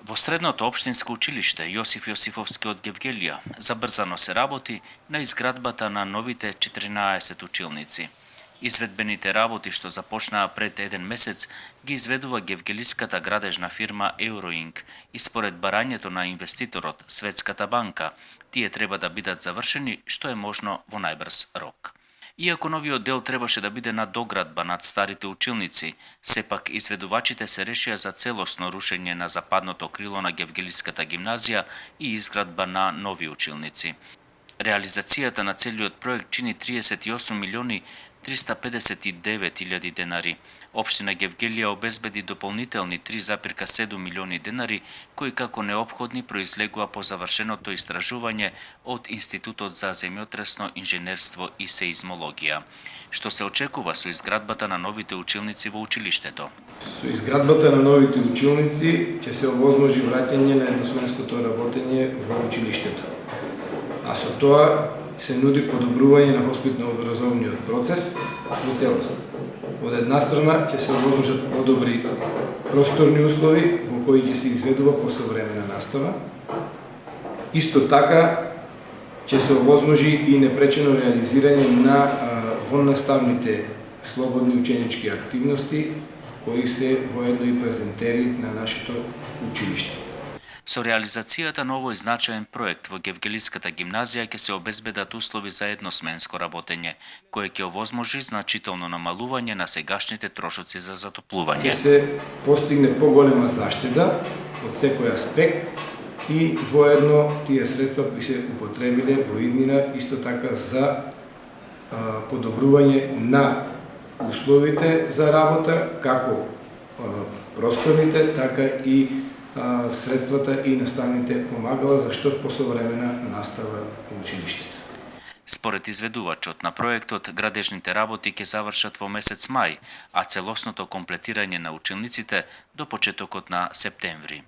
Во средното општинско училиште Јосиф Јосифовски од Гевгелија забрзано се работи на изградбата на новите 14 училници. Изведбените работи што започнаа пред еден месец ги изведува гевгелиската градежна фирма Euroink и според барањето на инвеститорот Светската банка, тие треба да бидат завршени што е можно во најбрз рок. Иако новиот дел требаше да биде надоградба над старите училници, сепак изведувачите се решија за целосно рушење на западното крило на Гевгелиската гимназија и изградба на нови училници. Реализацијата на целиот проект чини 38 милиони 359 илјади денари. Општина Гевгелија обезбеди дополнителни 3,7 милиони денари, кои како неопходни произлегува по завршеното истражување од Институтот за земјотресно инженерство и сеизмологија. Што се очекува со изградбата на новите училници во училиштето? Со изградбата на новите училници ќе се овозможи враќање на едносменското работење во училиштето. А со тоа се нуди подобрување на воспитно-образовниот процес во целост. Од една страна ќе се овозможат подобри просторни услови во кои ќе се изведува посовремена настава. Исто така ќе се овозможи и непречено реализирање на воннаставните слободни ученички активности кои се воедно и презентери на нашето училиште. Со реализацијата на овој значаен проект во Гевгелиската гимназија ќе се обезбедат услови за едносменско работење, кое ќе овозможи значително намалување на сегашните трошоци за затоплување. Ќе се постигне поголема заштеда од секој аспект и воедно тие средства би се употребиле во иднина исто така за подобрување на условите за работа, како просторните, така и средствата и наставните помагала за што посовремена настава во училиштето. Според изведувачот на проектот, градежните работи ќе завршат во месец мај, а целосното комплетирање на училниците до почетокот на септември.